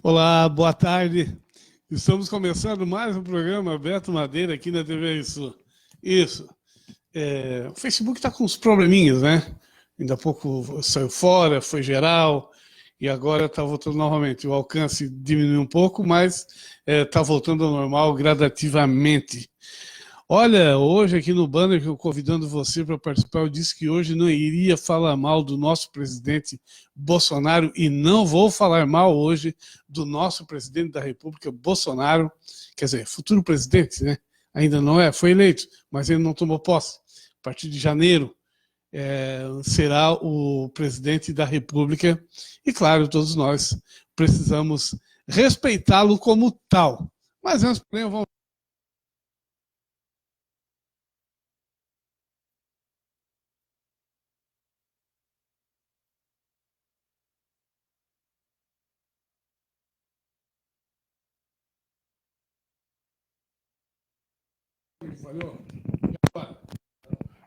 Olá, boa tarde. Estamos começando mais um programa Beto Madeira aqui na TV Isso. Isso. O Facebook está com uns probleminhas, né? Ainda há pouco saiu fora, foi geral, e agora está voltando novamente. O alcance diminuiu um pouco, mas está voltando ao normal gradativamente. Olha, hoje aqui no banner que eu convidando você para participar, eu disse que hoje não iria falar mal do nosso presidente Bolsonaro e não vou falar mal hoje do nosso presidente da República, Bolsonaro, quer dizer, futuro presidente, né? Ainda não é, foi eleito, mas ele não tomou posse. A partir de janeiro será o presidente da República e, claro, todos nós precisamos respeitá-lo como tal. Mas antes, vamos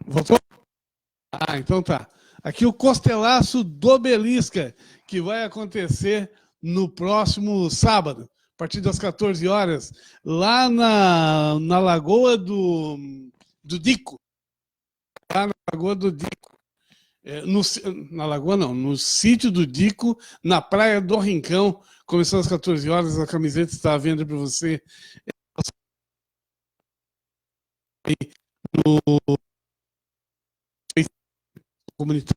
Voltou? Ah, então tá. Aqui o Costelaço do Belisca, que vai acontecer no próximo sábado, a partir das 14 horas, lá na Lagoa do Dico. Lá na Lagoa do Dico. Na Lagoa não, no sítio do Dico, na Praia do Rincão. Começou às 14 horas, a camiseta está à venda para você no comunitário.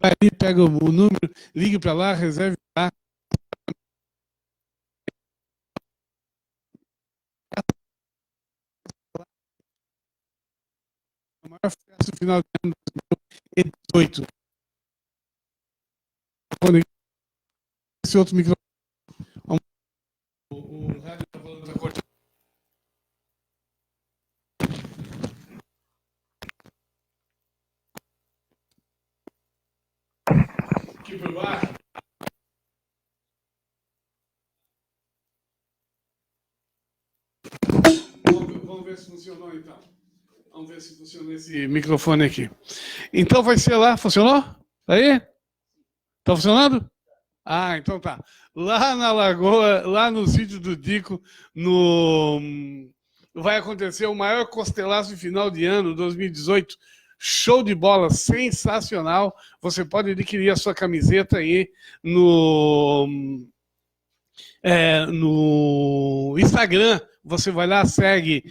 Vai ali, pega o número, ligue para lá, reserve lá. A maior festa do final de ano de 2018. Esse outro microfone. O rádio está falando da corte. Aqui por baixo. Vamos ver se funcionou então. Vamos ver se funciona esse microfone aqui. Então vai ser lá. Funcionou? Aí? Tá funcionando? Ah, então tá. Lá na Lagoa, lá no sítio do Dico, vai acontecer o maior costelaço de final de ano, 2018. Show de bola, sensacional. Você pode adquirir a sua camiseta aí no Instagram. Você vai lá, segue,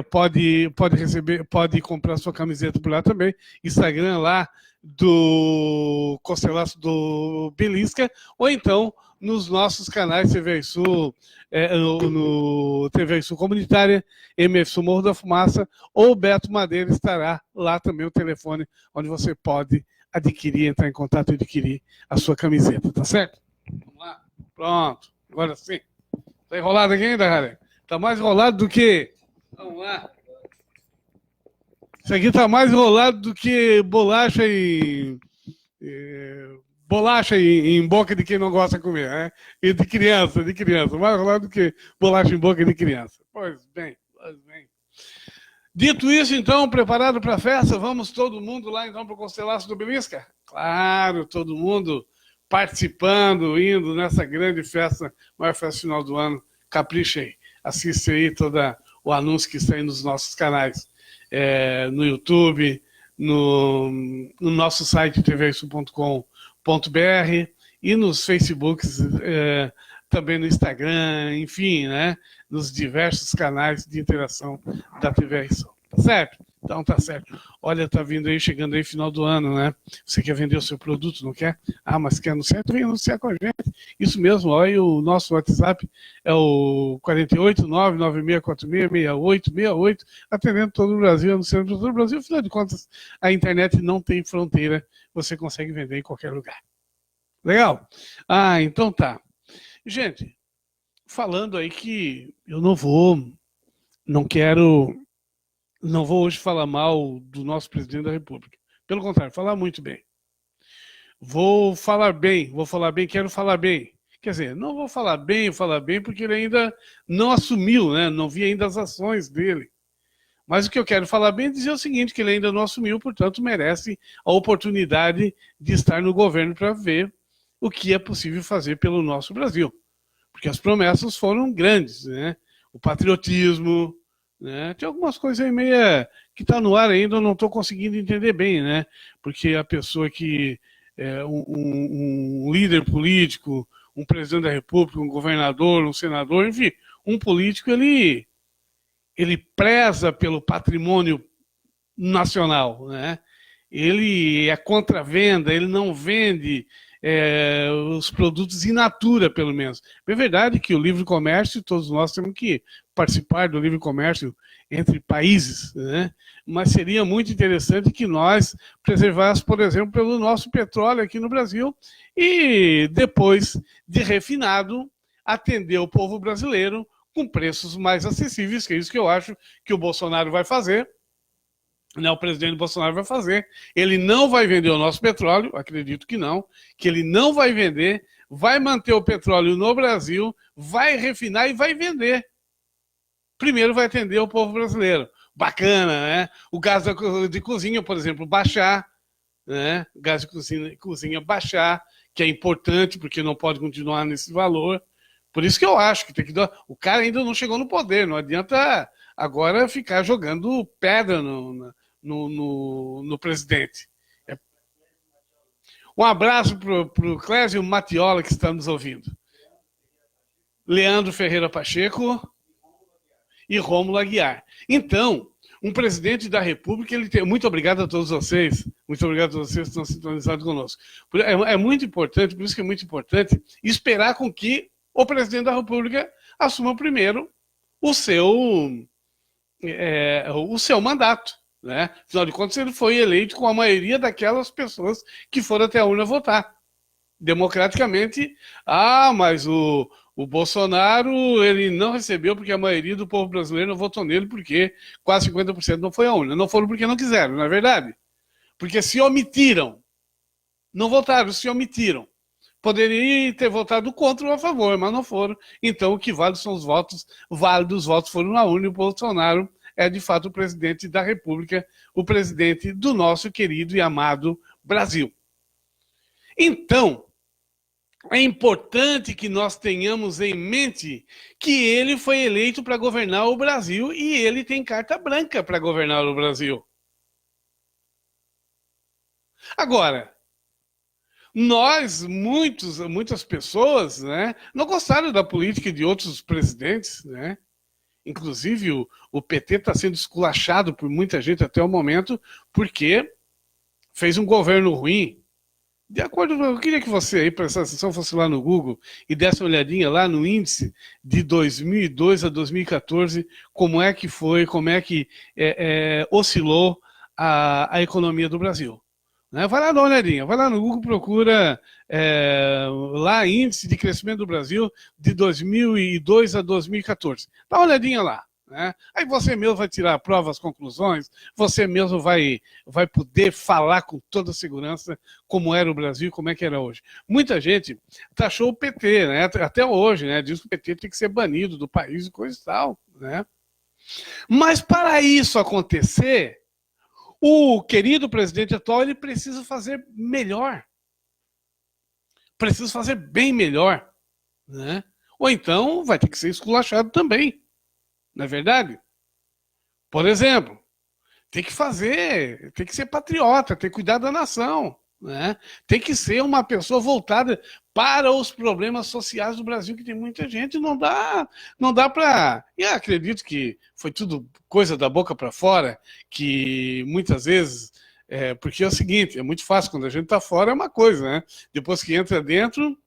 pode receber, pode comprar sua camiseta por lá também. Instagram lá do Costelaço do Belisca, ou então nos nossos canais TV Sul, no TV Sul Comunitária, MF Sul Morro da Fumaça, ou Beto Madeira estará lá também o telefone, onde você pode adquirir, entrar em contato e adquirir a sua camiseta, tá certo? Vamos lá, pronto, agora sim. Tá enrolado aqui ainda, cara? Tá mais enrolado do que... Vamos lá. Isso aqui tá mais enrolado do que bolacha em boca de quem não gosta de comer, né? E de criança. Mais enrolado do que bolacha em boca de criança. Pois bem. Dito isso, então, preparado para a festa, vamos todo mundo lá, então, para o Costelaço do Belisca? Claro, todo mundo participando, indo nessa grande festa, maior festa final do ano. Capricha aí. Assiste aí todo o anúncio que está aí nos nossos canais, no YouTube, no nosso site tvsu.com.br e nos Facebooks, também no Instagram, enfim, né, nos diversos canais de interação da TV Isso. Tá certo? Então tá certo. Olha, tá vindo aí, chegando aí final do ano, né? Você quer vender o seu produto, não quer? Ah, mas quer anunciar? Vem anunciar com a gente. Isso mesmo, olha, o nosso WhatsApp é o 48996466868, atendendo todo o Brasil, anunciando todo o Brasil. Afinal de contas, a internet não tem fronteira, você consegue vender em qualquer lugar. Legal? Ah, então tá. Gente, falando aí que eu não vou hoje falar mal do nosso presidente da República. Pelo contrário, falar muito bem. Vou falar bem, quero falar bem. Quer dizer, não vou falar bem, porque ele ainda não assumiu, né? Não vi ainda as ações dele. Mas o que eu quero falar bem é dizer o seguinte, que ele ainda não assumiu, portanto, merece a oportunidade de estar no governo para ver o que é possível fazer pelo nosso Brasil. Porque as promessas foram grandes, né? O patriotismo, né? Tem algumas coisas aí meio que está no ar ainda, eu não estou conseguindo entender bem, né? Porque a pessoa que é um líder político, um presidente da República, um governador, um senador, enfim, um político, ele preza pelo patrimônio nacional, né? Ele é contra a venda, ele não vende os produtos in natura, pelo menos. É verdade que o livre comércio, todos nós temos que participar do livre comércio entre países, né? Mas seria muito interessante que nós preservássemos, por exemplo, pelo nosso petróleo aqui no Brasil e depois de refinado, atender o povo brasileiro com preços mais acessíveis, que é isso que eu acho que o Bolsonaro vai fazer. O presidente Bolsonaro vai fazer. Ele não vai vender o nosso petróleo, acredito que não, que ele não vai vender, vai manter o petróleo no Brasil, vai refinar e vai vender. Primeiro vai atender o povo brasileiro. Bacana, né? O gás de cozinha, por exemplo, baixar, né? O gás de cozinha baixar, que é importante porque não pode continuar nesse valor. Por isso que eu acho que tem que dar. O cara ainda não chegou no poder, não adianta agora ficar jogando pedra no presidente. Um abraço para o Clésio Matiola, que está nos ouvindo. Leandro Ferreira Pacheco e Rômulo Aguiar. Então, um presidente da República, ele tem... Muito obrigado a todos vocês. Muito obrigado a todos vocês que estão sintonizados conosco. É muito importante, por isso que é muito importante, esperar com que o presidente da República assuma primeiro o seu mandato. Né? Afinal de contas, ele foi eleito com a maioria daquelas pessoas que foram até a urna votar. Democraticamente, mas o Bolsonaro ele não recebeu porque a maioria do povo brasileiro não votou nele porque quase 50% não foi à urna. Não foram porque não quiseram, não é verdade? Porque se omitiram. Não votaram, se omitiram. Poderiam ter votado contra ou a favor, mas não foram. Então, o que vale são os votos válidos. Os votos foram na urna e o Bolsonaro é, de fato, o presidente da República, o presidente do nosso querido e amado Brasil. Então, é importante que nós tenhamos em mente que ele foi eleito para governar o Brasil e ele tem carta branca para governar o Brasil. Agora, muitas pessoas, né, não gostaram da política de outros presidentes, né? Inclusive, o PT está sendo esculachado por muita gente até o momento porque fez um governo ruim. De acordo, eu queria que você aí, prestasse atenção, fosse lá no Google e desse uma olhadinha lá no índice de 2002 a 2014, como é que foi, como é que oscilou a economia do Brasil. Né? Vai lá dar uma olhadinha, vai lá no Google, procura lá índice de crescimento do Brasil de 2002 a 2014. Dá uma olhadinha lá. Né? Aí você mesmo vai tirar a prova, as conclusões, você mesmo vai poder falar com toda segurança como era o Brasil, como é que era hoje. Muita gente taxou o PT, né? Até hoje, né? Diz que o PT tem que ser banido do país e coisa e tal. Né? Mas para isso acontecer, o querido presidente atual ele precisa fazer melhor. Precisa fazer bem melhor. Né? Ou então vai ter que ser esculachado também. Não é verdade? Por exemplo, tem que ser patriota, tem que cuidar da nação. Né? Tem que ser uma pessoa voltada para os problemas sociais do Brasil, que tem muita gente, não dá para... E eu acredito que foi tudo coisa da boca para fora, que muitas vezes... porque é o seguinte, é muito fácil, quando a gente está fora é uma coisa, né? Depois que entra dentro,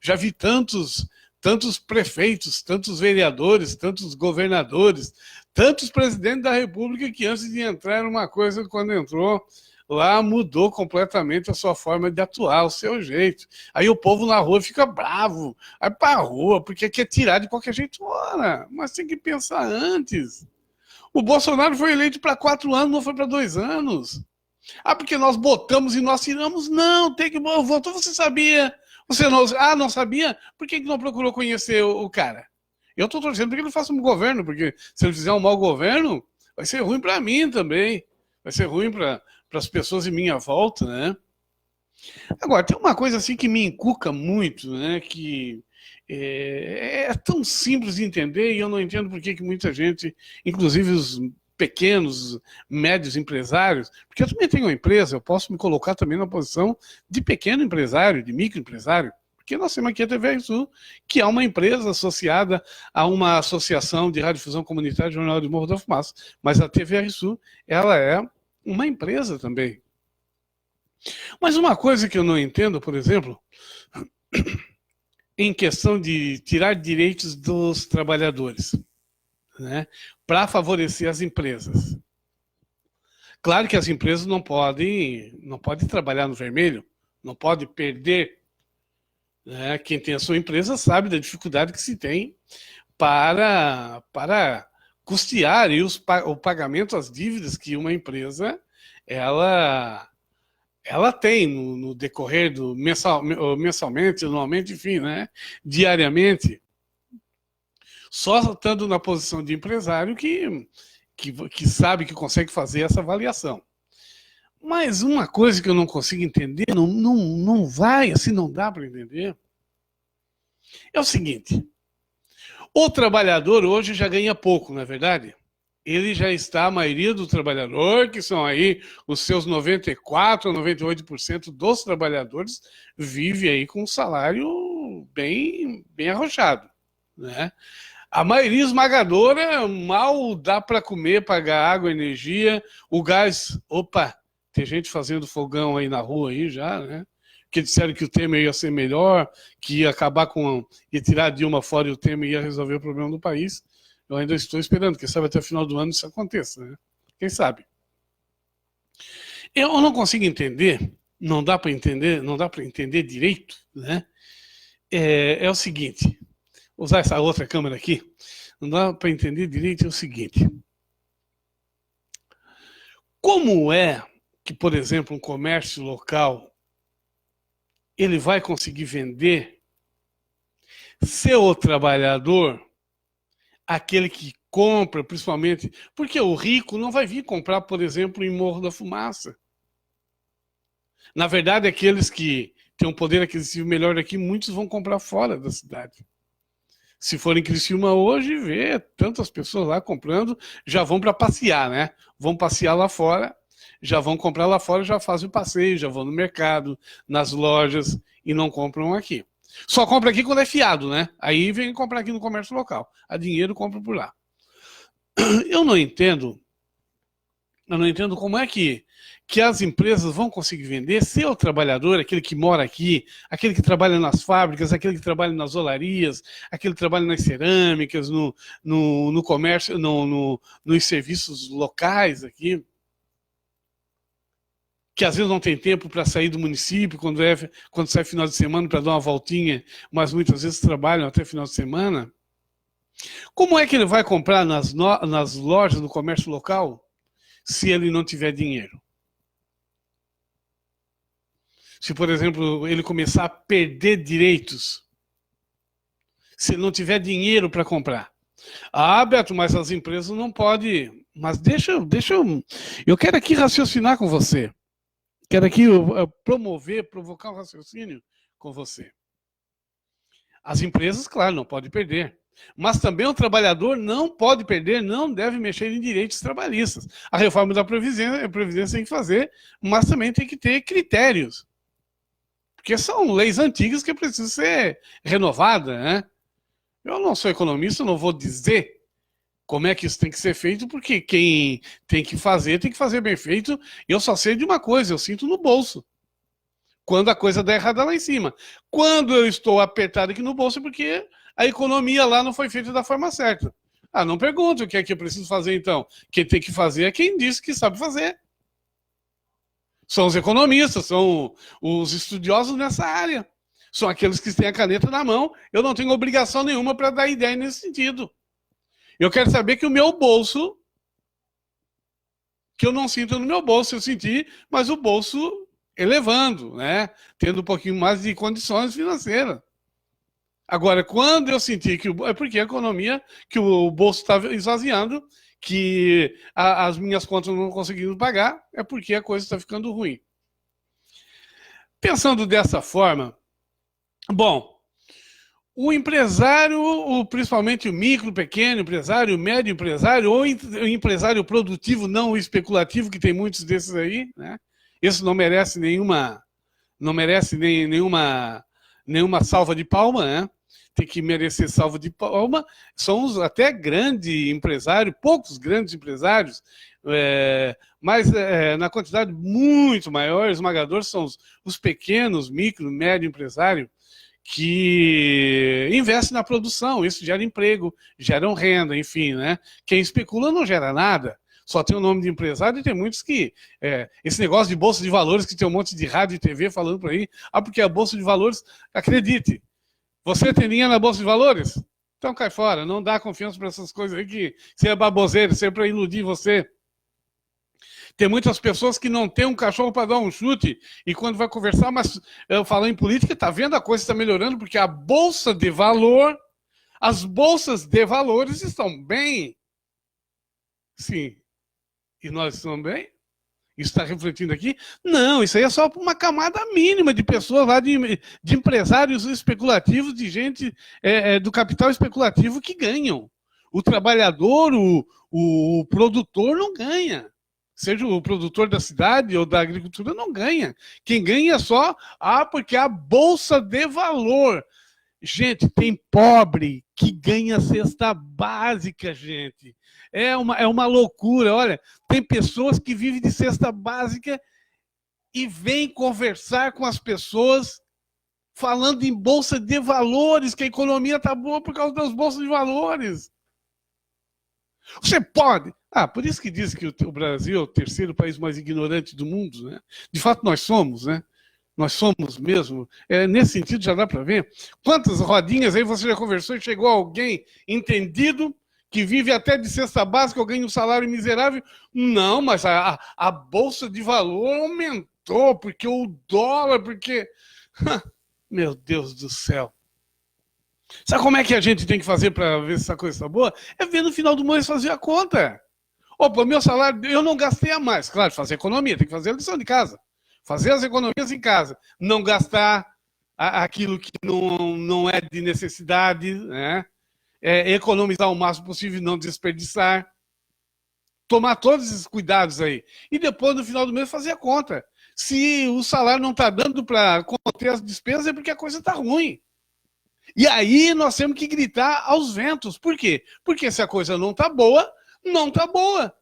já vi tantos prefeitos, tantos vereadores, tantos governadores, tantos presidentes da República que antes de entrar era uma coisa, quando entrou lá mudou completamente a sua forma de atuar, o seu jeito. Aí o povo na rua fica bravo, vai para a rua, porque quer tirar de qualquer jeito. Ora, mas tem que pensar antes. O Bolsonaro foi eleito para 4 anos, não foi para 2 anos. Porque nós botamos e nós tiramos. Não, tem que votou, você sabia... Você não sabia? Por que não procurou conhecer o cara? Eu estou torcendo para que ele faça um governo, porque se ele fizer um mau governo, vai ser ruim para mim também. Vai ser ruim para as pessoas em minha volta, né? Agora, tem uma coisa assim que me encuca muito, né? Que é tão simples de entender e eu não entendo por que muita gente, inclusive os pequenos, médios empresários, porque eu também tenho uma empresa, eu posso me colocar também na posição de pequeno empresário, de microempresário, porque nós temos aqui a TV Sul, que é uma empresa associada a uma associação de radiodifusão comunitária de Jornal de Morro da Fumaça, mas a TV Sul, ela é uma empresa também. Mas uma coisa que eu não entendo, por exemplo, em questão de tirar direitos dos trabalhadores, né, para favorecer as empresas. Claro que as empresas não podem trabalhar no vermelho, não pode perder. Né? Quem tem a sua empresa sabe da dificuldade que se tem para custear o pagamento das dívidas que uma empresa ela tem no decorrer do mensalmente, anualmente, enfim, né? Diariamente. Só estando na posição de empresário que sabe que consegue fazer essa avaliação. Mas uma coisa que eu não consigo entender, não vai, assim não dá para entender, é o seguinte: o trabalhador hoje já ganha pouco, não é verdade? Ele já está, a maioria do trabalhador, que são aí os seus 94% ou 98% dos trabalhadores, vive aí com um salário bem arrojado, né? A maioria esmagadora mal dá para comer, pagar água, energia, o gás. Opa, tem gente fazendo fogão aí na rua aí já, né? Que disseram que o Temer ia ser melhor, que ia acabar com. Ia tirar a Dilma fora e o Temer ia resolver o problema do país. Eu ainda estou esperando, quem sabe até o final do ano isso aconteça, né? Quem sabe? Eu não consigo entender, não dá para entender direito, né? É o seguinte, vou usar essa outra câmera aqui, não dá para entender direito é o seguinte: como é que, por exemplo, um comércio local ele vai conseguir vender se o trabalhador, aquele que compra, principalmente, porque o rico não vai vir comprar, por exemplo, em Morro da Fumaça. Na verdade, aqueles que têm um poder aquisitivo melhor aqui, muitos vão comprar fora da cidade. Se for em Criciúma hoje, vê tantas pessoas lá comprando, já vão para passear, né? Vão passear lá fora, já vão comprar lá fora, já fazem o passeio, já vão no mercado, nas lojas e não compram aqui. Só compra aqui quando é fiado, né? Aí vem comprar aqui no comércio local. A dinheiro compra por lá. Eu não entendo como é que as empresas vão conseguir vender se o trabalhador, aquele que mora aqui, aquele que trabalha nas fábricas, aquele que trabalha nas olarias, aquele que trabalha nas cerâmicas, no comércio, nos serviços locais aqui, que às vezes não tem tempo para sair do município, quando sai final de semana para dar uma voltinha, mas muitas vezes trabalham até final de semana. Como é que ele vai comprar nas lojas do comércio local se ele não tiver dinheiro? Se, por exemplo, ele começar a perder direitos, se ele não tiver dinheiro para comprar. Ah, Beto, mas as empresas não podem. Mas deixa eu quero aqui raciocinar com você. Quero aqui provocar um raciocínio com você. As empresas, claro, não podem perder. Mas também o trabalhador não pode perder, não deve mexer em direitos trabalhistas. A reforma da Previdência tem que fazer, mas também tem que ter critérios. Porque são leis antigas que precisam ser renovadas, né? Eu não sou economista, não vou dizer como é que isso tem que ser feito, porque quem tem que fazer bem feito. Eu só sei de uma coisa, eu sinto no bolso. Quando a coisa dá errada lá em cima. Quando eu estou apertado aqui no bolso, é porque a economia lá não foi feita da forma certa. Ah, não pergunto o que é que eu preciso fazer então. Quem tem que fazer é quem disse que sabe fazer. São os economistas, são os estudiosos nessa área. São aqueles que têm a caneta na mão. Eu não tenho obrigação nenhuma para dar ideia nesse sentido. Eu quero saber que o meu bolso, que eu não sinto no meu bolso, eu senti, mas o bolso elevando, né? Tendo um pouquinho mais de condições financeiras. Agora, quando eu senti que é porque a economia, que o bolso está esvaziando, que as minhas contas não conseguindo pagar, é porque a coisa está ficando ruim. Pensando dessa forma, bom, o empresário, principalmente o micro, pequeno empresário, o médio empresário, ou o empresário produtivo, não o especulativo, que tem muitos desses aí, né? Esse não merece nenhuma salva de palma, né? Tem que merecer salva de palma. São até grandes empresários, poucos grandes empresários, mas na quantidade muito maior, esmagadores são os pequenos, micro, médio empresários, que investe na produção, isso gera emprego, gera renda, enfim, né? Quem especula não gera nada, só tem o nome de empresário e tem muitos que... esse negócio de bolsa de valores, que tem um monte de rádio e TV falando por aí, porque a bolsa de valores, acredite, você tem linha na bolsa de valores? Então cai fora, não dá confiança para essas coisas aí que isso é baboseira, isso é para iludir você. Tem muitas pessoas que não têm um cachorro para dar um chute e quando vai conversar, mas eu falo em política, tá vendo, a coisa está melhorando porque a bolsa de valor, as bolsas de valores estão bem. Sim. E nós estamos bem? Isso está refletindo aqui? Não, isso aí é só uma camada mínima de pessoas lá, de empresários especulativos, de gente do capital especulativo que ganham. O trabalhador, o produtor não ganha. Seja o produtor da cidade ou da agricultura, não ganha. Quem ganha é só, porque a bolsa de valor. Gente, tem pobre que ganha cesta básica, gente. É uma loucura. Olha, tem pessoas que vivem de cesta básica e vêm conversar com as pessoas falando em bolsa de valores, que a economia está boa por causa das bolsas de valores. Você pode. Por isso que diz que o Brasil é o terceiro país mais ignorante do mundo, né? De fato, nós somos, né? Nós somos mesmo. Nesse sentido, já dá para ver. Quantas rodinhas aí você já conversou e chegou alguém entendido que vive até de cesta básica ou ganha um salário miserável? Não, mas a bolsa de valor aumentou, porque o dólar, porque... Meu Deus do céu. Sabe como é que a gente tem que fazer para ver se essa coisa está boa? É ver no final do mês fazer a conta. Opa, meu salário, eu não gastei a mais. Claro, fazer economia, tem que fazer a lição de casa. Fazer as economias em casa. Não gastar aquilo que não é de necessidade, né? Economizar o máximo possível e não desperdiçar. Tomar todos esses cuidados aí. E depois, no final do mês, fazer a conta. Se o salário não está dando para conter as despesas, é porque a coisa está ruim. E aí nós temos que gritar aos ventos. Por quê? Porque se a coisa não está boa, não está boa.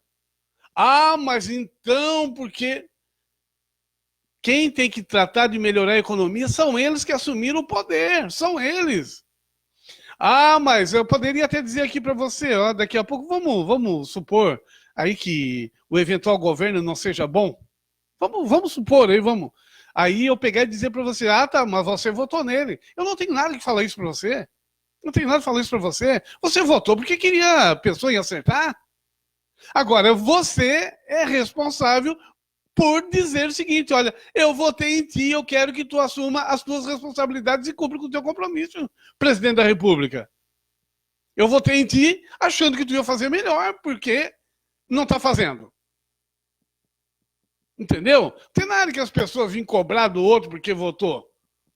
Mas então, porque quem tem que tratar de melhorar a economia são eles que assumiram o poder, são eles. Mas eu poderia até dizer aqui para você, daqui a pouco vamos supor aí que o eventual governo não seja bom. Vamos supor aí, vamos. Aí eu pegar e dizer para você, tá, mas você votou nele. Eu não tenho nada que falar isso para você. Não tenho nada que falar isso para você. Você votou porque queria a pessoa em acertar. Agora, você é responsável por dizer o seguinte, olha, eu votei em ti, eu quero que tu assuma as tuas responsabilidades e cumpra com o teu compromisso, presidente da República. Eu votei em ti achando que tu ia fazer melhor, porque não está fazendo. Entendeu? Não tem nada que as pessoas vêm cobrar do outro porque votou.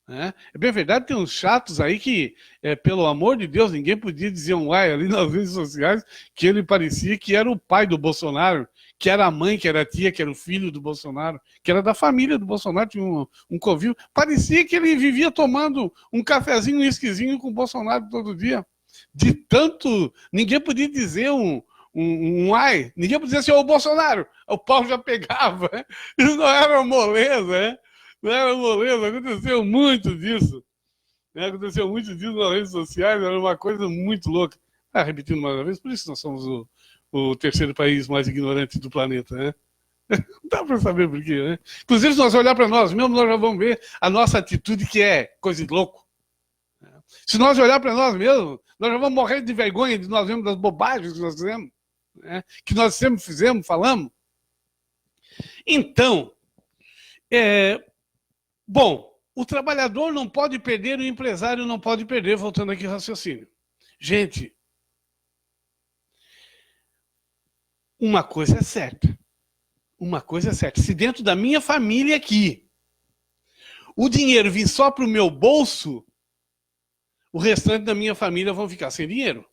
É bem verdade, tem uns chatos aí que, pelo amor de Deus, ninguém podia dizer um ai ali nas redes sociais que ele parecia que era o pai do Bolsonaro, que era a mãe, que era a tia, que era o filho do Bolsonaro, que era da família do Bolsonaro, tinha um convívio. Parecia que ele vivia tomando um cafezinho, um esquisinho com o Bolsonaro todo dia. De tanto... Ninguém podia dizer um ai, ninguém podia dizer assim, ô Bolsonaro, o pau já pegava. Isso não era uma moleza, né? Não era moleza, aconteceu muito disso. Aconteceu muito disso nas redes sociais, era uma coisa muito louca. Repetindo mais uma vez, por isso nós somos o terceiro país mais ignorante do planeta, né? Não dá para saber por quê, né? Inclusive, se nós olhar para nós mesmos, nós já vamos ver a nossa atitude que é coisa de louco. Se nós olhar para nós mesmos, nós já vamos morrer de vergonha de nós vermos das bobagens que nós fizemos, né? Que nós sempre fizemos, falamos. Então, bom, o trabalhador não pode perder, o empresário não pode perder, voltando aqui ao raciocínio. Gente, uma coisa é certa. Uma coisa é certa. Se dentro da minha família aqui, o dinheiro vir só para o meu bolso, o restante da minha família vão ficar sem dinheiro.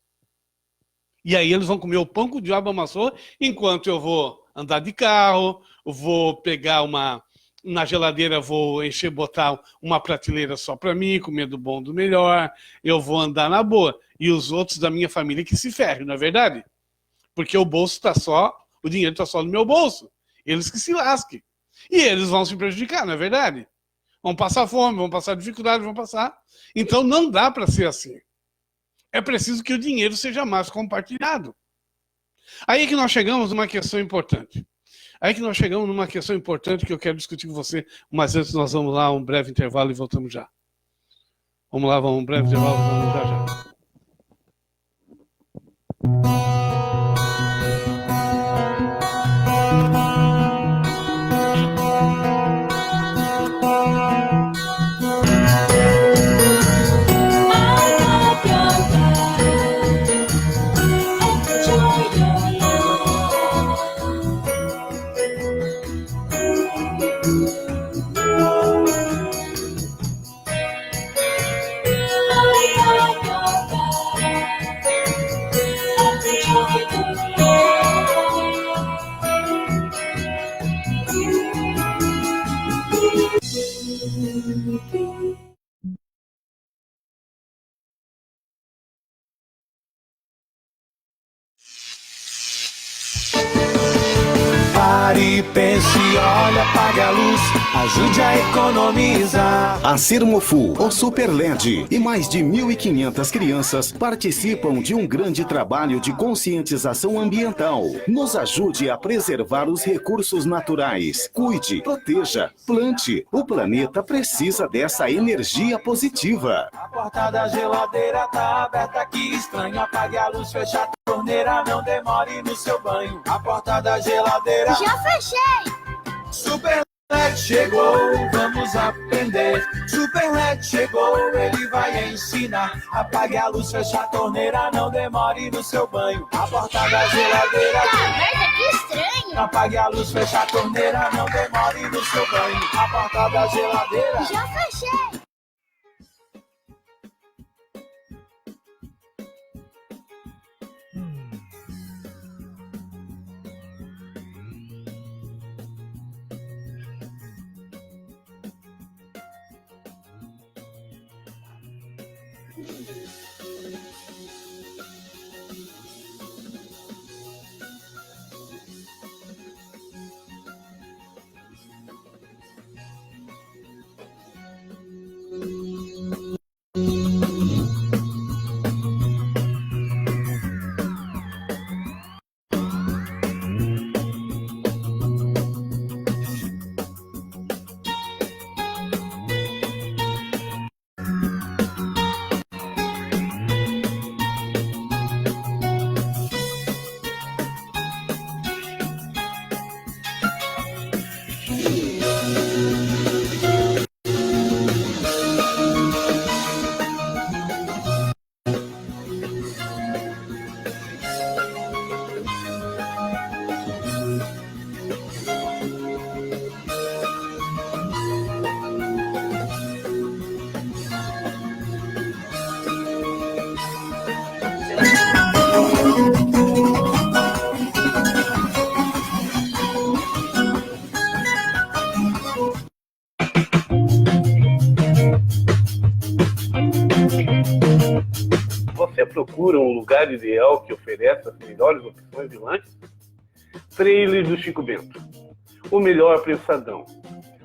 E aí eles vão comer o pão que o diabo amassou, enquanto eu vou andar de carro, vou pegar na geladeira, vou encher, botar uma prateleira só para mim, comer do bom, do melhor, eu vou andar na boa. E os outros da minha família que se ferrem, não é verdade? Porque o dinheiro está só no meu bolso. Eles que se lasquem. E eles vão se prejudicar, não é verdade? Vão passar fome, vão passar dificuldade, vão passar. Então não dá para ser assim. É preciso que o dinheiro seja mais compartilhado. Aí é que nós chegamos numa questão importante. Que eu quero discutir com você, mas antes nós vamos lá, um breve intervalo e voltamos já. Vamos lá, um breve intervalo, voltamos já. Pare, pense, olha, apague a luz, ajude a economizar. A Sermofu, o Super LED e mais de 1.500 crianças participam de um grande trabalho de conscientização ambiental. Nos ajude a preservar os recursos naturais. Cuide, proteja, plante. O planeta precisa dessa energia positiva. A porta da geladeira tá aberta, que estranho. Apague a luz, feche a torneira, não demore no seu banho. A porta da geladeira... Já fechei! Super LED chegou, vamos aprender. Super LED chegou, ele vai ensinar. Apague a luz, feche a torneira, não demore no seu banho. A porta da geladeira... Tá aberta, que estranho! Apague a luz, feche a torneira, não demore no seu banho. A porta da geladeira... Já fechei! Você procura um lugar ideal que ofereça as melhores opções de lanches? Trailer do Chico Bento. O melhor prensadão.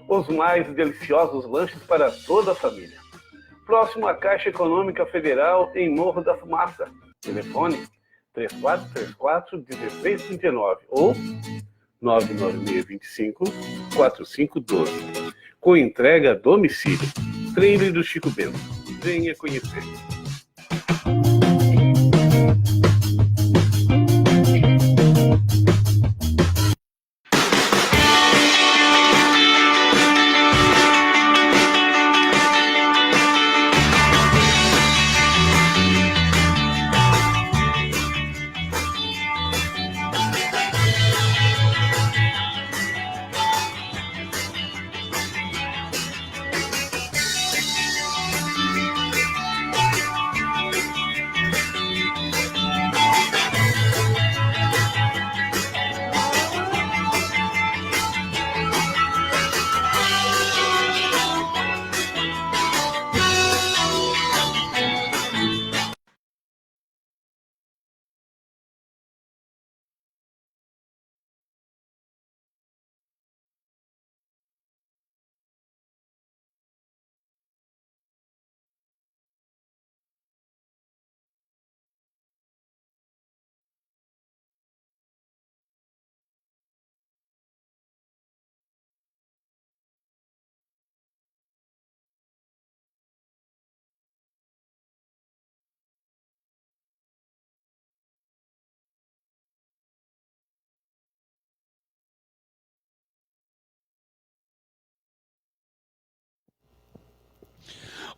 Os mais deliciosos lanches para toda a família. Próximo à Caixa Econômica Federal, em Morro da Fumaça. Telefone 3434-1639 ou 99625-4512. Com entrega a domicílio. Trailer do Chico Bento. Venha conhecer.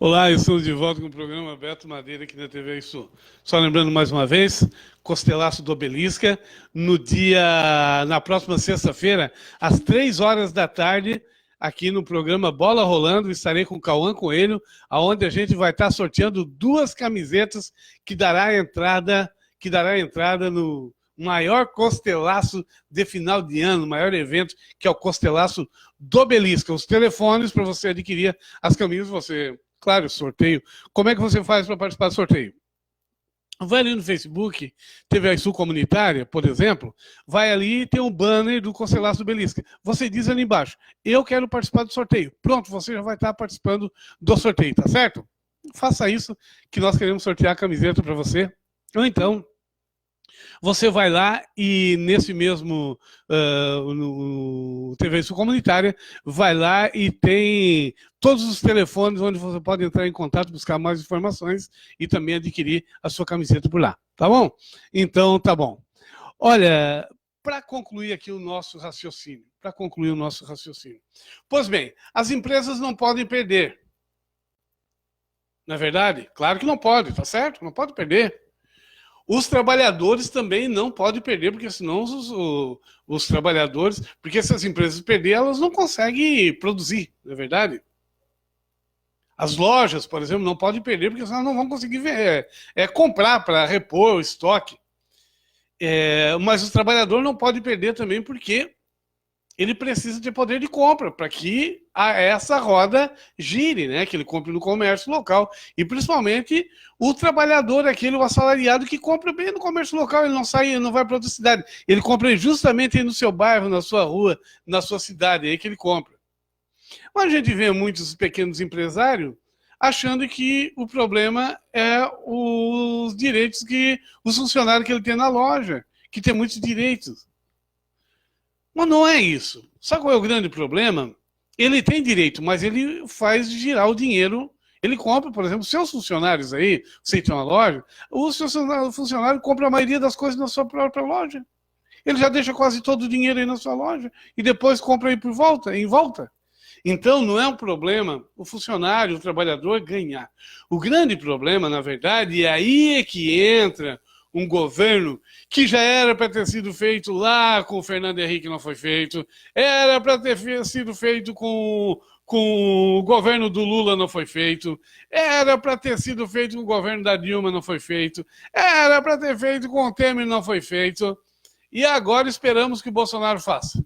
Olá, estamos de volta com o programa Beto Madeira aqui na TV Isso. Só lembrando mais uma vez, Costelaço do Obelisca, na próxima sexta-feira, às 3 horas da tarde, aqui no programa Bola Rolando, estarei com o Cauã Coelho, onde a gente vai estar sorteando 2 camisetas que dará entrada no maior costelaço de final de ano, o maior evento, que é o Costelaço do Obelisca. Os telefones para você adquirir as camisas, claro, sorteio. Como é que você faz para participar do sorteio? Vai ali no Facebook, TV Sul Comunitária, por exemplo, vai ali e tem um banner do Costelaço do Obelisca. Você diz ali embaixo, eu quero participar do sorteio. Pronto, você já vai estar participando do sorteio, tá certo? Faça isso, que nós queremos sortear a camiseta para você. Ou então, você vai lá e nesse mesmo no TV Sul Comunitária, vai lá e tem todos os telefones onde você pode entrar em contato, buscar mais informações e também adquirir a sua camiseta por lá, tá bom? Então, tá bom. Olha, para concluir aqui o nosso raciocínio, pois bem, as empresas não podem perder. Não é verdade? Claro que não pode, tá certo? Não pode perder. Os trabalhadores também não podem perder, porque senão os trabalhadores... Porque se as empresas perderem, elas não conseguem produzir, não é verdade? As lojas, por exemplo, não podem perder, porque senão não vão conseguir comprar para repor o estoque. Mas o trabalhador não pode perder também, porque ele precisa de poder de compra para que essa roda gire, né? Que ele compre no comércio local. E principalmente o trabalhador, o assalariado que compra bem no comércio local, ele não sai, ele não vai para outra cidade. Ele compra justamente aí no seu bairro, na sua rua, na sua cidade, é aí que ele compra. Mas a gente vê muitos pequenos empresários achando que o problema é os direitos que os funcionários que ele tem na loja, que tem muitos direitos. Mas não é isso. Sabe qual é o grande problema? Ele tem direito, mas ele faz girar o dinheiro. Ele compra, por exemplo, seus funcionários aí, você tem uma loja, o seu funcionário compra a maioria das coisas na sua própria loja. Ele já deixa quase todo o dinheiro aí na sua loja e depois compra aí em volta. Então, não é um problema o funcionário, o trabalhador ganhar. O grande problema, na verdade, é aí que entra um governo que já era para ter sido feito lá com o Fernando Henrique, não foi feito. Era para ter sido feito com o governo do Lula, não foi feito. Era para ter sido feito com o governo da Dilma, não foi feito. Era para ter feito com o Temer, não foi feito. E agora esperamos que o Bolsonaro faça.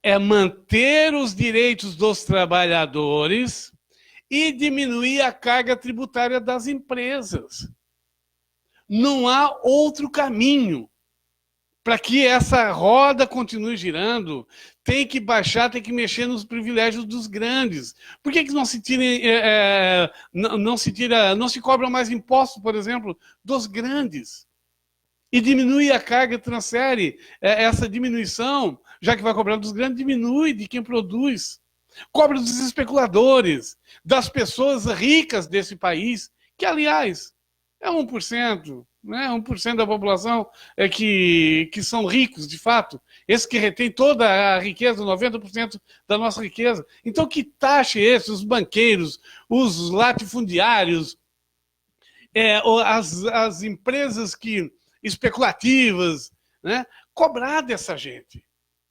É manter os direitos dos trabalhadores e diminuir a carga tributária das empresas. Não há outro caminho para que essa roda continue girando. Tem que baixar, tem que mexer nos privilégios dos grandes. Por que não se cobra mais impostos, por exemplo, dos grandes? E diminui a carga, transfere essa diminuição, já que vai cobrar dos grandes, diminui de quem produz. Cobra dos especuladores, das pessoas ricas desse país, que, aliás, é 1%, né? 1% da população que são ricos, de fato. Esses que retêm toda a riqueza, 90% da nossa riqueza. Então, que taxa é esse? Os banqueiros, os latifundiários, as empresas especulativas, né? Cobrar dessa gente.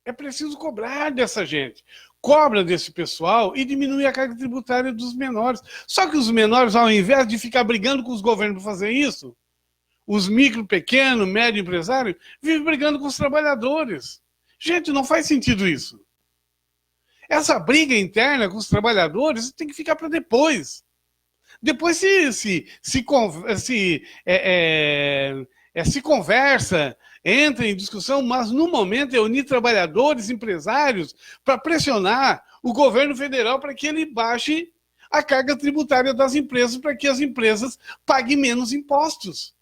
É preciso cobrar dessa gente. Cobra desse pessoal e diminui a carga tributária dos menores. Só que os menores, ao invés de ficar brigando com os governos para fazer isso, os micro, pequeno, médio empresários, vivem brigando com os trabalhadores. Gente, não faz sentido isso. Essa briga interna com os trabalhadores tem que ficar para depois. Depois se conversa, entra em discussão, mas no momento é unir trabalhadores, empresários, para pressionar o governo federal para que ele baixe a carga tributária das empresas, para que as empresas paguem menos impostos.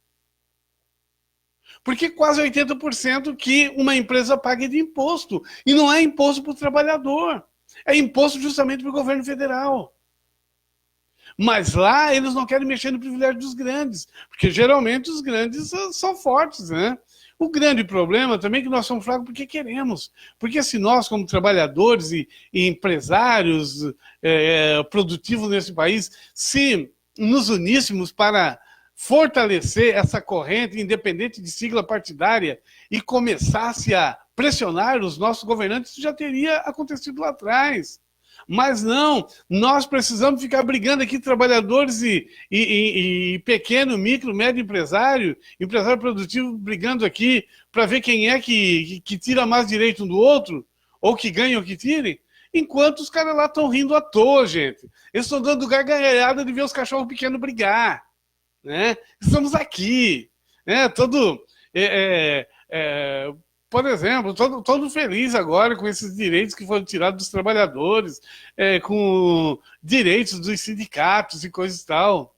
Porque quase 80% que uma empresa paga de imposto. E não é imposto para o trabalhador, é imposto justamente para o governo federal. Mas lá eles não querem mexer no privilégio dos grandes, porque geralmente os grandes são fortes, né? O grande problema também é que nós somos fracos porque queremos. Porque se nós, como trabalhadores e empresários produtivos nesse país, se nos uníssemos para fortalecer essa corrente, independente de sigla partidária, e começasse a pressionar os nossos governantes, isso já teria acontecido lá atrás. Mas não, nós precisamos ficar brigando aqui, trabalhadores e pequeno, micro, médio empresário produtivo, brigando aqui para ver quem é que tira mais direito um do outro, ou que ganha ou que tire, enquanto os caras lá estão rindo à toa, gente. Eles estão dando gargalhada de ver os cachorros pequenos brigar. Né? Estamos aqui, né? Por exemplo, todo feliz agora com esses direitos que foram tirados dos trabalhadores, com direitos dos sindicatos e coisa e tal.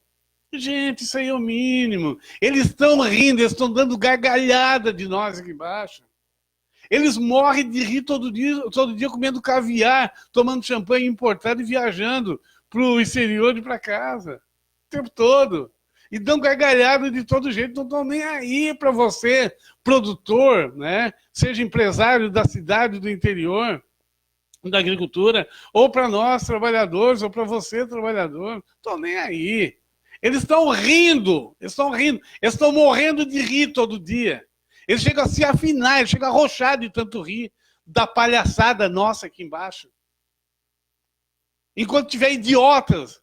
Gente, isso aí é o mínimo. Eles estão rindo, eles estão dando gargalhada de nós aqui embaixo. Eles morrem de rir todo dia comendo caviar, tomando champanhe importado e viajando para o exterior e para casa. O tempo todo. E dão gargalhada de todo jeito, não estão nem aí para você, produtor, né? Seja empresário da cidade, do interior, da agricultura, ou para nós, trabalhadores, ou para você, trabalhador. Não estão nem aí. Eles estão rindo, eles estão morrendo de rir todo dia. Eles chegam a se afinar, eles chegam a arrochar de tanto rir da palhaçada nossa aqui embaixo. Enquanto tiver idiotas,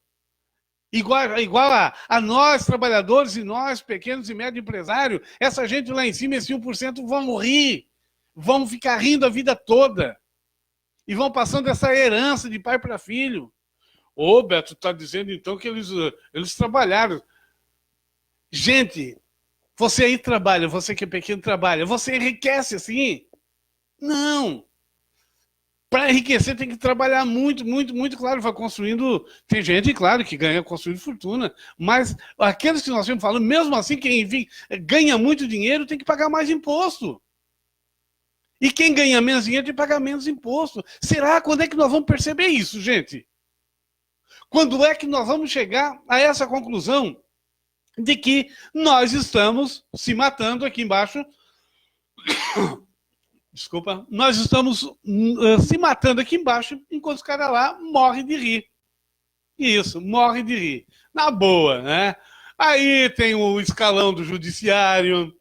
igual a nós, trabalhadores, e nós, pequenos e médios empresários, essa gente lá em cima, esse 1%, vão rir. Vão ficar rindo a vida toda. E vão passando essa herança de pai para filho. Ô, Beto, está dizendo então que eles trabalharam. Gente, você aí trabalha, você que é pequeno trabalha, você enriquece assim? Não. Para enriquecer tem que trabalhar muito, muito, muito, claro, vai construindo... Tem gente, claro, que ganha construindo fortuna, mas aqueles que nós sempre falamos, mesmo assim, quem ganha muito dinheiro tem que pagar mais imposto. E quem ganha menos dinheiro tem que pagar menos imposto. Será? Quando é que nós vamos perceber isso, gente? Quando é que nós vamos chegar a essa conclusão de que nós estamos se matando aqui embaixo... Desculpa, nós estamos se matando aqui embaixo, enquanto os caras lá morrem de rir. Isso, morrem de rir. Na boa, né? Aí tem o escalão do judiciário,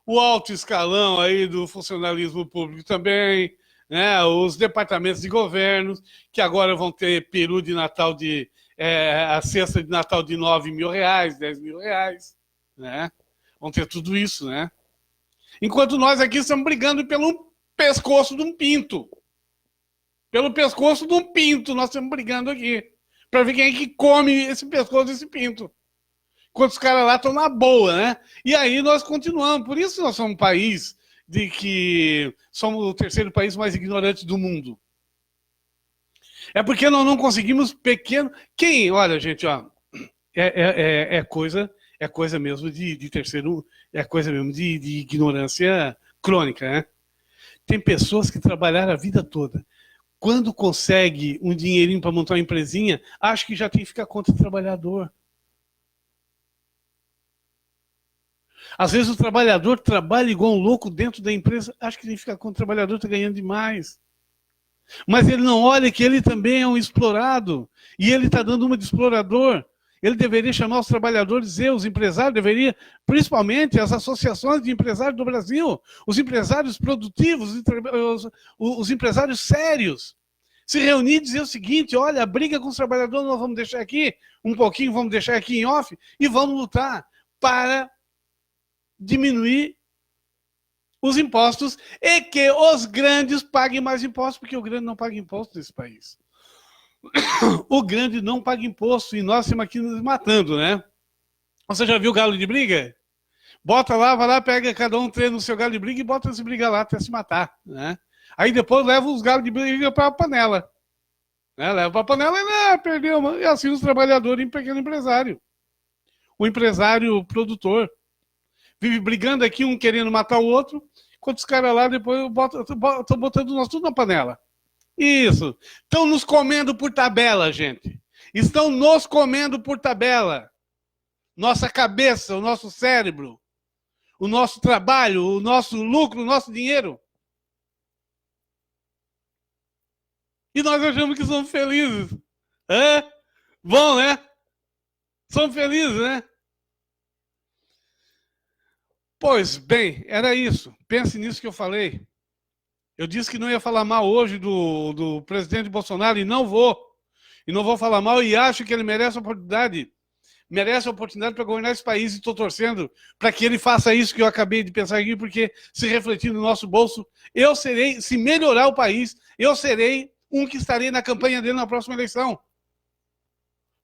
o alto escalão aí do funcionalismo público também, né? Os departamentos de governo, que agora vão ter peru de Natal a cesta de Natal de R$9.000, R$10.000, né? Vão ter tudo isso, né? Enquanto nós aqui estamos brigando pelo pescoço de um pinto. Pelo pescoço de um pinto nós estamos brigando aqui. Para ver quem é que come esse pescoço desse pinto. Enquanto os caras lá estão na boa, né? E aí nós continuamos. Por isso nós somos um país de que somos o terceiro país mais ignorante do mundo. É porque nós não conseguimos pequeno... Olha, gente, ó, é coisa mesmo de terceiro... É coisa mesmo de ignorância crônica, né? Tem pessoas que trabalharam a vida toda. Quando consegue um dinheirinho para montar uma empresinha, acha que já tem que ficar contra o trabalhador. Às vezes o trabalhador trabalha igual um louco dentro da empresa, acha que tem que ficar contra o trabalhador, está ganhando demais. Mas ele não olha que ele também é um explorado. E ele está dando uma de explorador. Ele deveria chamar os trabalhadores e os empresários, deveria, principalmente as associações de empresários do Brasil, os empresários produtivos, os empresários sérios, se reunir e dizer o seguinte: olha, a briga com os trabalhadores nós vamos deixar aqui, um pouquinho vamos deixar aqui em off, e vamos lutar para diminuir os impostos e que os grandes paguem mais impostos, porque o grande não paga imposto nesse país. O grande não paga imposto e nós estamos aqui nos matando, né? Você já viu o galo de briga? Bota lá, vai lá, pega, cada um treina o seu galo de briga e bota esse briga lá até se matar, né? Aí depois leva os galos de briga para a panela. Né? Leva para a panela e perdeu. E assim os trabalhadores em pequeno empresário. O empresário produtor. Vive brigando aqui, um querendo matar o outro, enquanto os caras lá depois estão botando nós tudo na panela. Isso. Estão nos comendo por tabela, gente. Estão nos comendo por tabela. Nossa cabeça, o nosso cérebro. o nosso trabalho, o nosso lucro, o nosso dinheiro. E nós achamos que somos felizes. É? Bom, né? Somos felizes, né? Pois bem, era isso. Pense nisso que eu falei. Eu disse que não ia falar mal hoje do presidente Bolsonaro e não vou. E não vou falar mal e acho que ele merece a oportunidade. Merece a oportunidade para governar esse país e estou torcendo para que ele faça isso que eu acabei de pensar aqui, porque se refletir no nosso bolso, eu serei, se melhorar o país, eu serei um que estarei na campanha dele na próxima eleição.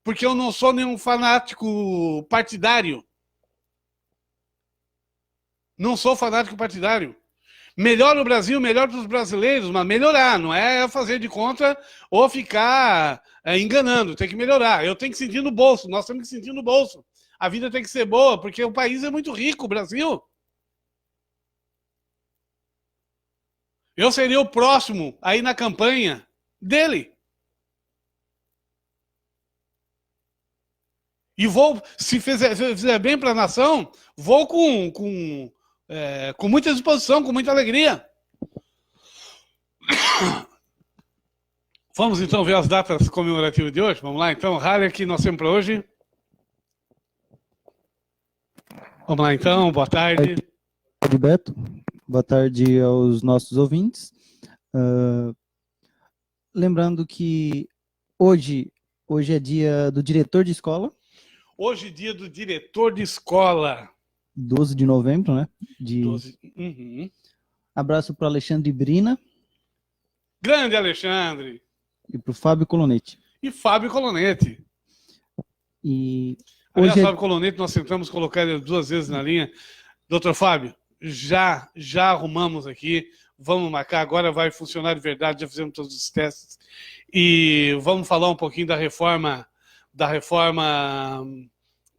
Porque eu não sou nenhum fanático partidário. Não sou fanático partidário. Melhora o Brasil, melhor para os brasileiros, mas melhorar, não é fazer de conta ou ficar enganando, tem que melhorar. Eu tenho que sentir no bolso, nós temos que sentir no bolso. A vida tem que ser boa, porque o país é muito rico, o Brasil. Eu seria o próximo aí na campanha dele. E vou, se fizer bem para a nação, vou com muita disposição, com muita alegria. Vamos então ver as datas comemorativas de hoje? Vamos lá então, Rally que nós temos para hoje. Vamos lá então, boa tarde. Boa tarde, Beto. Boa tarde aos nossos ouvintes. Lembrando que hoje é dia do diretor de escola. Hoje é dia do diretor de escola. 12 de novembro, né? 12. Uhum. Abraço para Alexandre Brina. Grande Alexandre. E para o Fábio Colonetti. E Fábio Colonetti. E aliás, hoje Fábio Colonetti, nós tentamos colocar ele 2 vezes na linha. Doutor Fábio, já arrumamos aqui. Vamos marcar, agora vai funcionar de verdade, já fizemos todos os testes. E vamos falar um pouquinho da reforma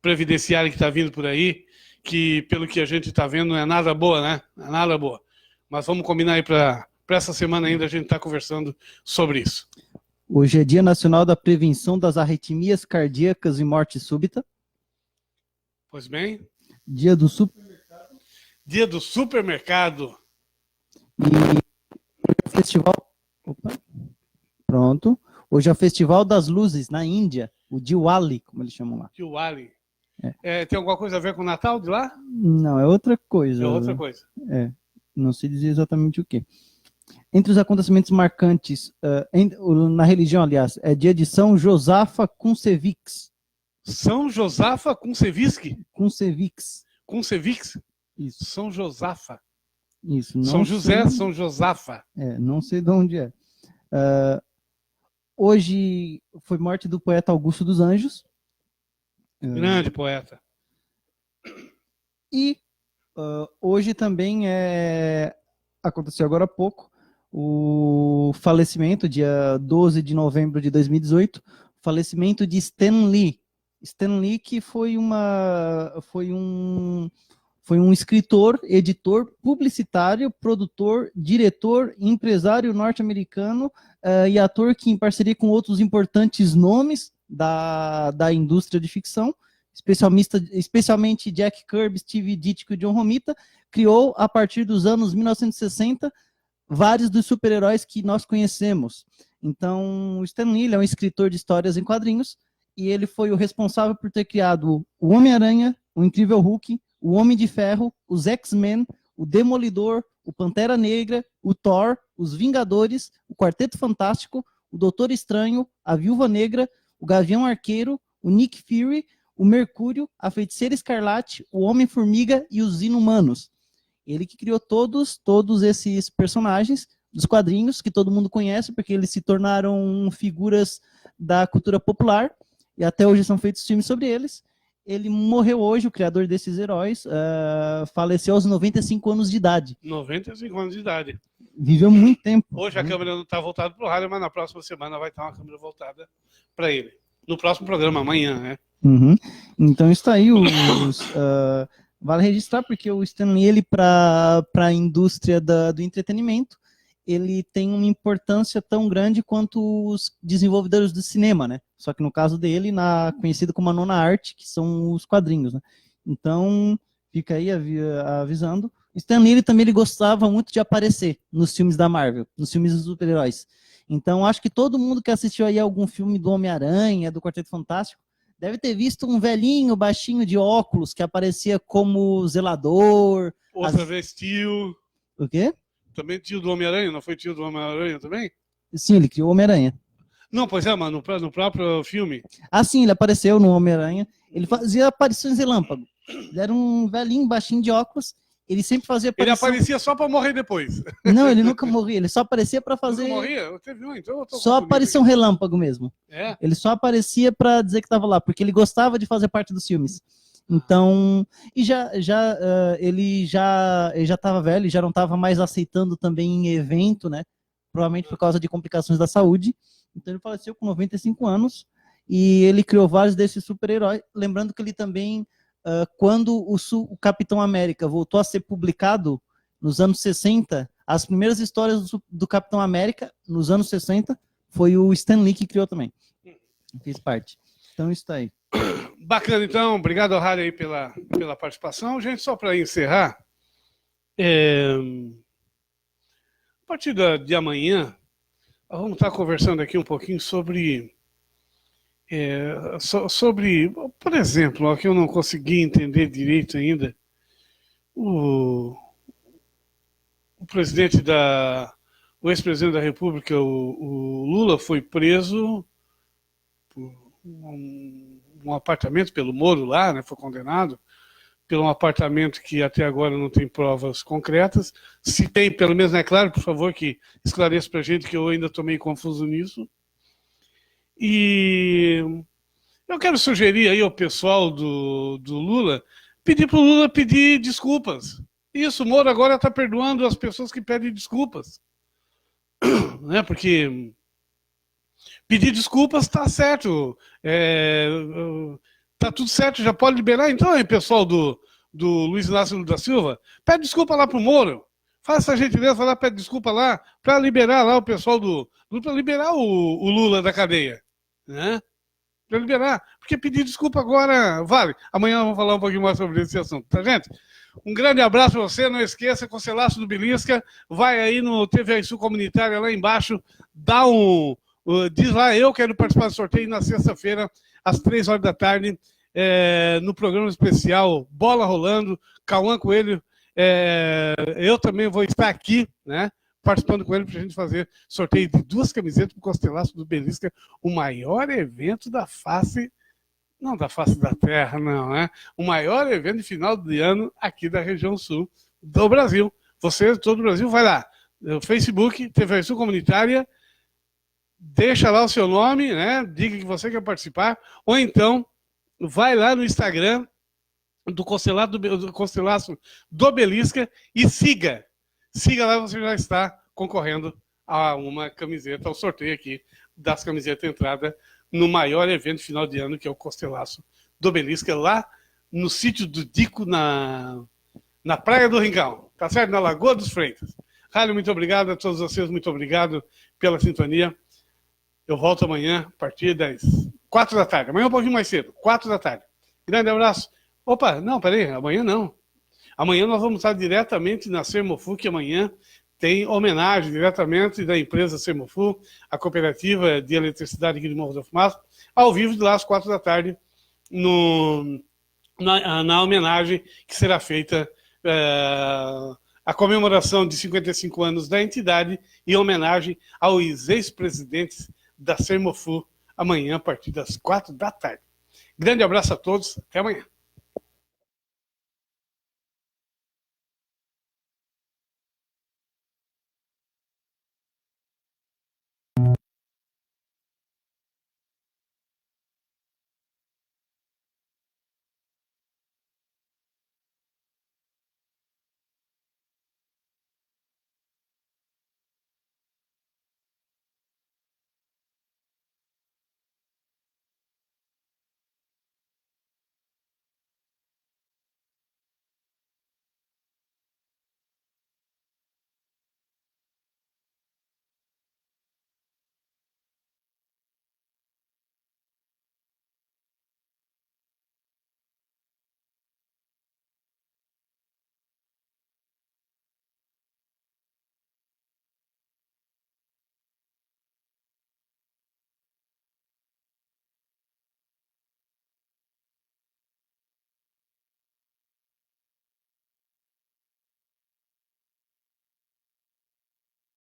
previdenciária que está vindo por aí, que pelo que a gente está vendo não é nada boa, né? Não é nada boa. Mas vamos combinar aí para essa semana ainda a gente está conversando sobre isso. Hoje é Dia Nacional da Prevenção das Arritmias Cardíacas e Morte Súbita. Pois bem. Dia do Supermercado. Dia do Supermercado. E Festival... Opa. Pronto. Hoje é o Festival das Luzes, na Índia. O Diwali, como eles chamam lá. Diwali. Tem alguma coisa a ver com o Natal de lá? Não, é outra coisa. É outra coisa. Não sei dizer exatamente o que. Entre os acontecimentos marcantes, na religião, aliás, é dia de São Josafa Kuncevics. São Josafa Kuncevics? Kuncevics? Isso. São Josafa. Isso. São José, São Josafa. Não sei de onde é. Hoje foi morte do poeta Augusto dos Anjos. Grande poeta. E hoje também aconteceu agora há pouco o falecimento, dia 12 de novembro de 2018, falecimento de Stan Lee. Stan Lee, que foi um escritor, editor, publicitário, produtor, diretor, empresário norte-americano e ator que, em parceria com outros importantes nomes da indústria de ficção, especialmente Jack Kirby, Steve Ditko e John Romita, criou, a partir dos anos 1960, vários dos super-heróis que nós conhecemos. Então, o Stan Lee é um escritor de histórias em quadrinhos, e ele foi o responsável por ter criado o Homem-Aranha, o Incrível Hulk, o Homem de Ferro, os X-Men, o Demolidor, o Pantera Negra, o Thor, os Vingadores, o Quarteto Fantástico, o Doutor Estranho, a Viúva Negra, o Gavião Arqueiro, o Nick Fury, o Mercúrio, a Feiticeira Escarlate, o Homem-Formiga e os Inumanos. Ele que criou todos esses personagens dos quadrinhos, que todo mundo conhece, porque eles se tornaram figuras da cultura popular, e até hoje são feitos filmes sobre eles. Ele morreu hoje, o criador desses heróis, faleceu aos 95 anos de idade. 95 anos de idade. Viveu muito tempo. Hoje a câmera não está voltada para o rádio, mas na próxima semana vai estar uma câmera voltada para ele. No próximo programa, amanhã, né? Uhum. Então está aí vale registrar, porque o Stan Lee, ele para a indústria do entretenimento, ele tem uma importância tão grande quanto os desenvolvedores do cinema, né? Só que no caso dele, conhecido como a nona arte, que são os quadrinhos, né? Então, Fica aí avisando. Stan Lee também ele gostava muito de aparecer nos filmes da Marvel, nos filmes dos super-heróis. Então, acho que todo mundo que assistiu aí algum filme do Homem-Aranha, do Quarteto Fantástico, deve ter visto um velhinho, baixinho de óculos, que aparecia como zelador. Outra vez tio. O quê? Também tio do Homem-Aranha, não foi tio do Homem-Aranha também? Sim, ele criou o Homem-Aranha. Não, pois é, mas no próprio filme. Ah, sim, ele apareceu no Homem-Aranha. Ele fazia aparições relâmpago. Ele era um velhinho, baixinho de óculos. Ele sempre fazia aparição... Ele aparecia só para morrer depois. Não, ele nunca morria. Ele só aparecia para fazer... Nunca morria? Teve um, então eu tô só aparição aqui. relâmpago mesmo. É? Ele só aparecia para dizer que estava lá, porque ele gostava de fazer parte dos filmes. Então, e ele já estava velho, já não estava mais aceitando também em evento, né? Provavelmente por causa de complicações da saúde. Então ele faleceu com 95 anos e ele criou vários desses super-heróis. Lembrando que ele também, quando o Capitão América voltou a ser publicado nos anos 60, as primeiras histórias do Capitão América, nos anos 60, foi o Stan Lee que criou também. Fez parte. Então isso tá aí. Bacana, então. Obrigado, Harry, aí pela participação. Gente, só para encerrar, a partir de amanhã, nós vamos estar conversando aqui um pouquinho sobre, por exemplo, ó, que eu não consegui entender direito ainda, o ex-presidente da República, o Lula, foi preso por um apartamento pelo Moro lá, né, foi condenado por um apartamento que até agora não tem provas concretas. Se tem, pelo menos, é claro, por favor, que esclareça para a gente, que eu ainda estou meio confuso nisso. E eu quero sugerir aí ao pessoal do Lula, pedir para o Lula pedir desculpas. Isso, o Moro agora está perdoando as pessoas que pedem desculpas. Né, porque pedir desculpas está certo. Tá tudo certo, já pode liberar. Então, aí, pessoal do Luiz Inácio da Silva, pede desculpa lá pro Moro. Faça a gentileza, vai lá, pede desculpa lá, para liberar lá o pessoal para liberar o Lula da cadeia. Né? Para liberar. Porque pedir desculpa agora vale. Amanhã vamos falar um pouquinho mais sobre esse assunto, tá, gente? Um grande abraço para você, não esqueça, Conselhaço do Belisca, vai aí no TV Sul Comunitária lá embaixo, dá diz lá, eu quero participar do sorteio na sexta-feira, às 3 horas da tarde, no programa especial Bola Rolando, Cauã Coelho, eu também vou estar aqui, né, participando com ele para a gente fazer sorteio de 2 camisetas para o Conselhaço do Belisca, o maior evento da face, não da face da terra, não, né? O maior evento de final de ano aqui da região sul do Brasil. Você, todo o Brasil, vai lá, no Facebook, TV Sul Comunitária, deixa lá o seu nome, né? Diga que você quer participar, ou então vai lá no Instagram do Conselhaço do Belisca e siga. Siga lá, você já está concorrendo a uma camiseta, ao sorteio aqui das camisetas entrada no maior evento final de ano, que é o Conselhaço do Belisca, lá no sítio do Dico, na Praia do Rincão, tá certo? Na Lagoa dos Freitas. Rálio, muito obrigado a todos vocês, muito obrigado pela sintonia. Eu volto amanhã, a partir das 4 da tarde. Amanhã um pouquinho mais cedo, 4 da tarde. Grande abraço. Opa, não, peraí, amanhã não. Amanhã nós vamos estar diretamente na Sermofu, que amanhã tem homenagem diretamente da empresa Sermofu, a cooperativa de eletricidade aqui de Morro da Fumaça, ao vivo de lá às 4 da tarde, na homenagem que será feita a comemoração de 55 anos da entidade e homenagem aos ex-presidentes da Sermofu, amanhã a partir das 4 da tarde. Grande abraço a todos, até amanhã.